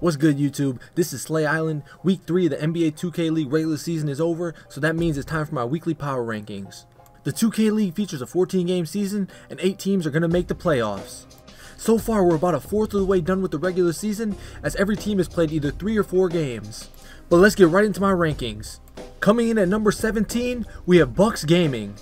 What's good, YouTube? This is SlayIsland. Week 3 of the NBA 2K League regular season is over, so that means it's time for my weekly power rankings. The 2K League features a 14-game season, and 8 teams are going to make the playoffs. So far, we're about a fourth of the way done with the regular season, as every team has played either 3 or 4 games. But let's get right into my rankings. Coming in at number 17, we have Bucks Gaming.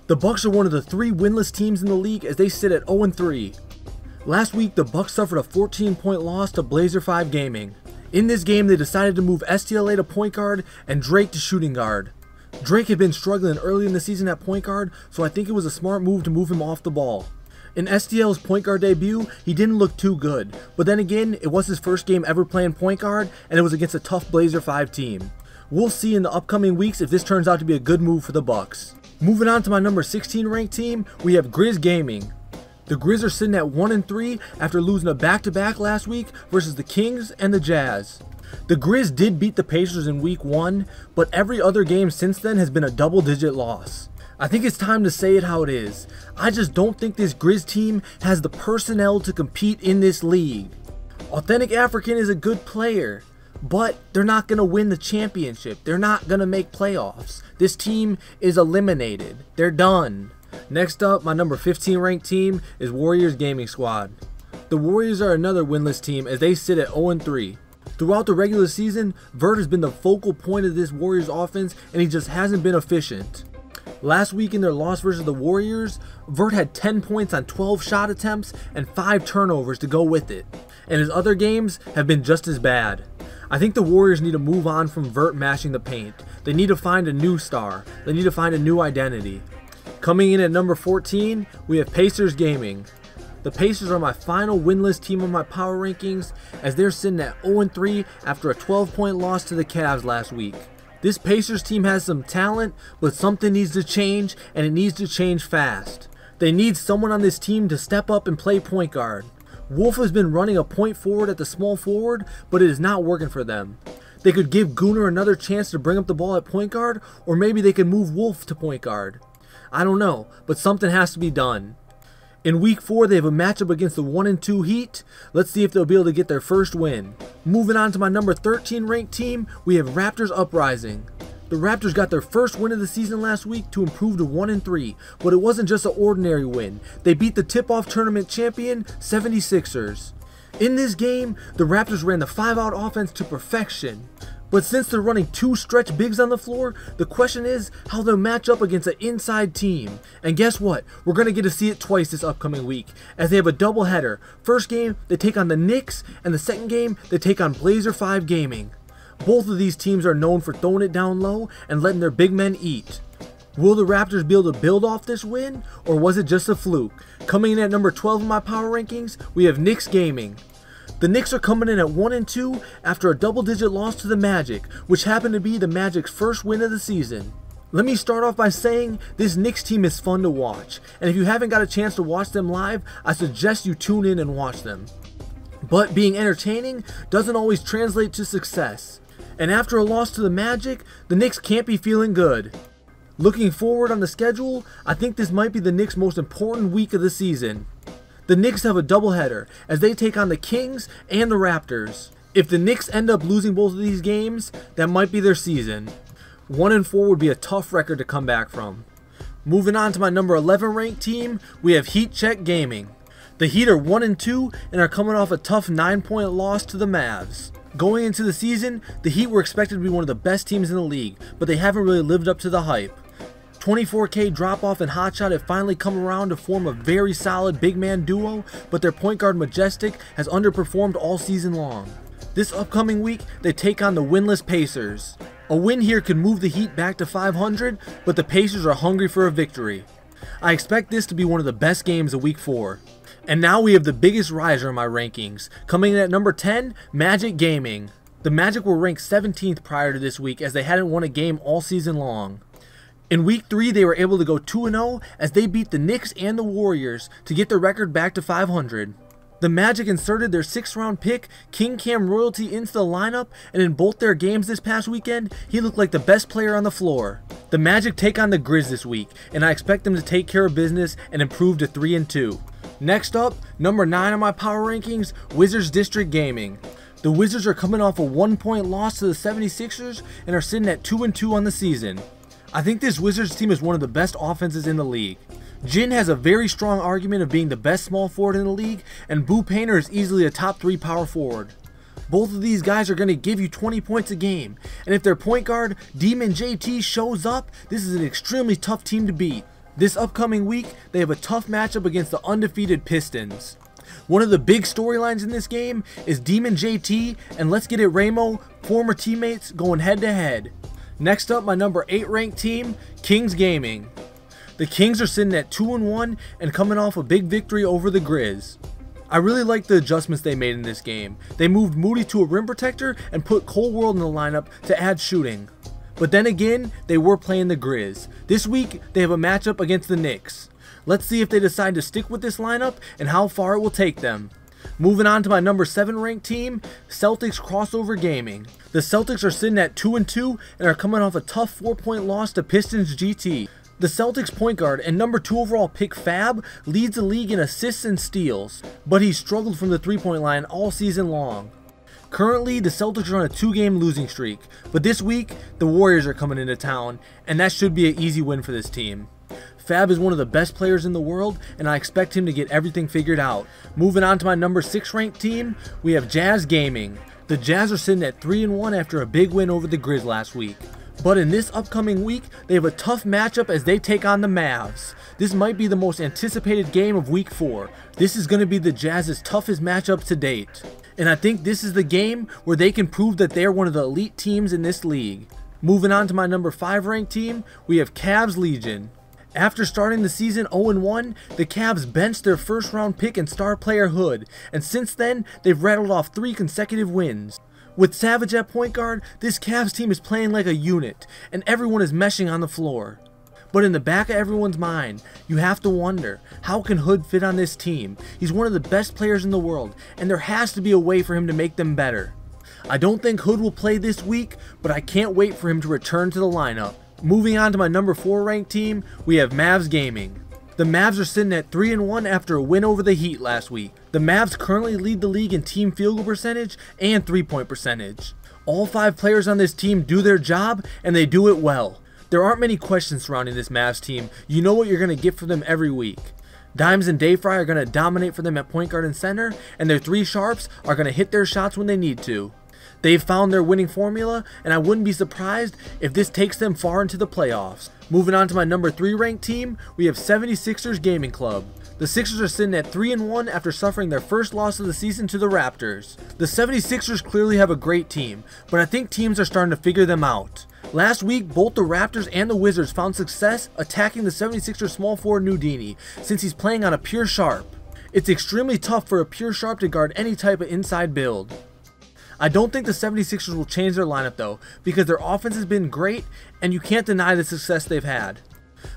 The Bucks are one of the 3 winless teams in the league as they sit at 0-3. Last week, the Bucks suffered a 14-point loss to Blazer 5 Gaming. In this game, they decided to move STLA to point guard and Drake to shooting guard. Drake had been struggling early in the season at point guard, so I think it was a smart move to move him off the ball. In STL's point guard debut, he didn't look too good, but then again, it was his first game ever playing point guard, and it was against a tough Blazer 5 team. We'll see in the upcoming weeks if this turns out to be a good move for the Bucks. Moving on to my number 16 ranked team, we have Grizz Gaming. The Grizz are sitting at 1-3 after losing a back-to-back last week versus the Kings and the Jazz. The Grizz did beat the Pacers in week 1, but every other game since then has been a double-digit loss. I think it's time to say it how it is. I just don't think this Grizz team has the personnel to compete in this league. Authentic African is a good player, but they're not going to win the championship. They're not going to make playoffs. This team is eliminated. They're done. Next up, my number 15 ranked team is Warriors Gaming Squad. The Warriors are another winless team as they sit at 0-3. Throughout the regular season, Vert has been the focal point of this Warriors offense, and he just hasn't been efficient. Last week in their loss versus the Warriors, Vert had 10 points on 12 shot attempts and 5 turnovers to go with it, and his other games have been just as bad. I think the Warriors need to move on from Vert mashing the paint. They need to find a new star. They need to find a new identity. Coming in at number 14, we have Pacers Gaming. The Pacers are my final winless team on my power rankings as they're sitting at 0-3 after a 12-point loss to the Cavs last week. This Pacers team has some talent, but something needs to change, and it needs to change fast. They need someone on this team to step up and play point guard. Wolf has been running a point forward at the small forward, but it is not working for them. They could give Gooner another chance to bring up the ball at point guard, or maybe they could move Wolf to point guard. I don't know, but something has to be done. In week 4, they have a matchup against the 1-2 Heat. Let's see if they'll be able to get their first win. Moving on to my number 13 ranked team, we have Raptors Uprising. The Raptors got their first win of the season last week to improve to 1-3, but it wasn't just an ordinary win. They beat the tip-off tournament champion 76ers. In this game, the Raptors ran the 5-out offense to perfection. But since they're running 2 stretch bigs on the floor, the question is how they'll match up against an inside team. And guess what? We're going to get to see it twice this upcoming week, as they have a doubleheader. First game, they take on the Knicks, and the second game, they take on Blazer 5 Gaming. Both of these teams are known for throwing it down low and letting their big men eat. Will the Raptors be able to build off this win, or was it just a fluke? Coming in at number 12 in my power rankings, we have Knicks Gaming. The Knicks are coming in at 1-2 after a double-digit loss to the Magic, which happened to be the Magic's first win of the season. Let me start off by saying this Knicks team is fun to watch, and if you haven't got a chance to watch them live, I suggest you tune in and watch them. But being entertaining doesn't always translate to success, and after a loss to the Magic, the Knicks can't be feeling good. Looking forward on the schedule, I think this might be the Knicks' most important week of the season. The Knicks have a doubleheader as they take on the Kings and the Raptors. If the Knicks end up losing both of these games, that might be their season. 1-4 would be a tough record to come back from. Moving on to my number 11 ranked team, we have Heat Check Gaming. The Heat are 1-2 and are coming off a tough 9-point loss to the Mavs. Going into the season, the Heat were expected to be one of the best teams in the league, but they haven't really lived up to the hype. 24K drop-off and Hotshot have finally come around to form a very solid big man duo, but their point guard Majestic has underperformed all season long. This upcoming week, they take on the winless Pacers. A win here could move the Heat back to 500, but the Pacers are hungry for a victory. I expect this to be one of the best games of week 4. And now we have the biggest riser in my rankings. Coming in at number 10, Magic Gaming. The Magic were ranked 17th prior to this week as they hadn't won a game all season long. In week 3, they were able to go 2-0 as they beat the Knicks and the Warriors to get their record back to 500. The Magic inserted their 6th round pick, King Cam Royalty, into the lineup, and in both their games this past weekend, he looked like the best player on the floor. The Magic take on the Grizz this week, and I expect them to take care of business and improve to 3-2. Next up, number 9 on my power rankings, Wizards District Gaming. The Wizards are coming off a 1-point loss to the 76ers and are sitting at 2-2 on the season. I think this Wizards team is one of the best offenses in the league. Jin has a very strong argument of being the best small forward in the league, and Boo Painter is easily a top 3 power forward. Both of these guys are going to give you 20 points a game, and if their point guard, Demon JT, shows up, this is an extremely tough team to beat. This upcoming week, they have a tough matchup against the undefeated Pistons. One of the big storylines in this game is Demon JT and Let's Get It Ramo, former teammates, going head to head. Next up, my number 8 ranked team, Kings Gaming. The Kings are sitting at 2-1 and coming off a big victory over the Grizz. I really like the adjustments they made in this game. They moved Moody to a rim protector and put Cole World in the lineup to add shooting. But then again, they were playing the Grizz. This week, they have a matchup against the Knicks. Let's see if they decide to stick with this lineup and how far it will take them. Moving on to my number 7 ranked team, Celtics Crossover Gaming. The Celtics are sitting at 2-2 and are coming off a tough 4-point loss to Pistons GT. The Celtics point guard and number 2 overall pick Fab leads the league in assists and steals, but he's struggled from the 3-point line all season long. Currently, the Celtics are on a 2-game losing streak, but this week, the Warriors are coming into town, and that should be an easy win for this team. Fab is one of the best players in the world, and I expect him to get everything figured out. Moving on to my number 6 ranked team, we have Jazz Gaming. The Jazz are sitting at 3-1 after a big win over the Grizz last week. But in this upcoming week, they have a tough matchup as they take on the Mavs. This might be the most anticipated game of week 4. This is going to be the Jazz's toughest matchup to date. And I think this is the game where they can prove that they are one of the elite teams in this league. Moving on to my number 5 ranked team, we have Cavs Legion. After starting the season 0-1, the Cavs benched their first round pick and star player Hood, and since then, they've rattled off 3 consecutive wins. With Savage at point guard, this Cavs team is playing like a unit, and everyone is meshing on the floor. But in the back of everyone's mind, you have to wonder, how can Hood fit on this team? He's one of the best players in the world, and there has to be a way for him to make them better. I don't think Hood will play this week, but I can't wait for him to return to the lineup. Moving on to my number 4 ranked team, we have Mavs Gaming. The Mavs are sitting at 3-1 after a win over the Heat last week. The Mavs currently lead the league in team field goal percentage and 3-point percentage. All 5 players on this team do their job, and they do it well. There aren't many questions surrounding this Mavs team. You know what you're going to get from them every week. Dimes and Dayfry are going to dominate for them at point guard and center, and their 3 sharps are going to hit their shots when they need to. They've found their winning formula, and I wouldn't be surprised if this takes them far into the playoffs. Moving on to my number 3 ranked team, we have 76ers Gaming Club. The Sixers are sitting at 3-1 after suffering their first loss of the season to the Raptors. The 76ers clearly have a great team, but I think teams are starting to figure them out. Last week, both the Raptors and the Wizards found success attacking the 76ers small forward Nudini, since he's playing on a pure sharp. It's extremely tough for a pure sharp to guard any type of inside build. I don't think the 76ers will change their lineup though, because their offense has been great and you can't deny the success they've had.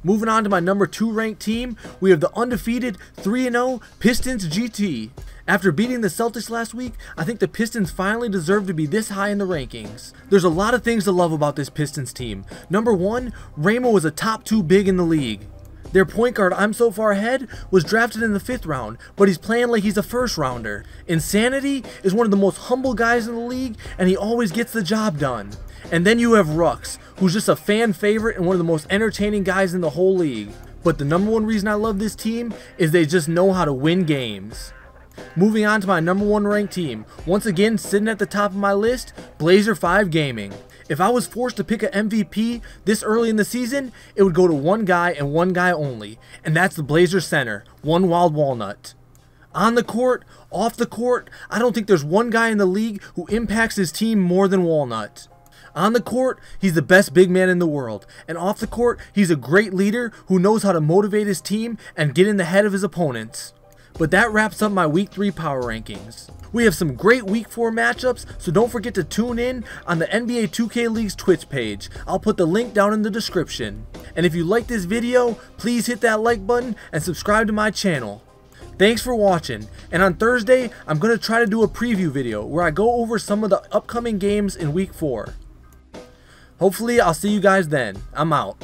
Moving on to my number 2 ranked team, we have the undefeated 3-0 Pistons GT. After beating the Celtics last week, I think the Pistons finally deserve to be this high in the rankings. There's a lot of things to love about this Pistons team. Number 1, Ramo is a top 2 big in the league. Their point guard, I'm So Far Ahead, was drafted in the 5th round, but he's playing like he's a first rounder. Insanity is one of the most humble guys in the league, and he always gets the job done. And then you have Rux, who's just a fan favorite and one of the most entertaining guys in the whole league. But the number 1 reason I love this team is they just know how to win games. Moving on to my number 1 ranked team, once again sitting at the top of my list, Blazer 5 Gaming. If I was forced to pick an MVP this early in the season, it would go to one guy and one guy only, and that's the Blazers center, One Wild Walnut. On the court, off the court, I don't think there's one guy in the league who impacts his team more than Walnut. On the court, he's the best big man in the world, and off the court, he's a great leader who knows how to motivate his team and get in the head of his opponents. But that wraps up my Week 3 power rankings. We have some great Week 4 matchups, so don't forget to tune in on the NBA 2K League's Twitch page. I'll put the link down in the description. And if you like this video, please hit that like button and subscribe to my channel. Thanks for watching, and on Thursday, I'm going to try to do a preview video where I go over some of the upcoming games in Week 4. Hopefully, I'll see you guys then. I'm out.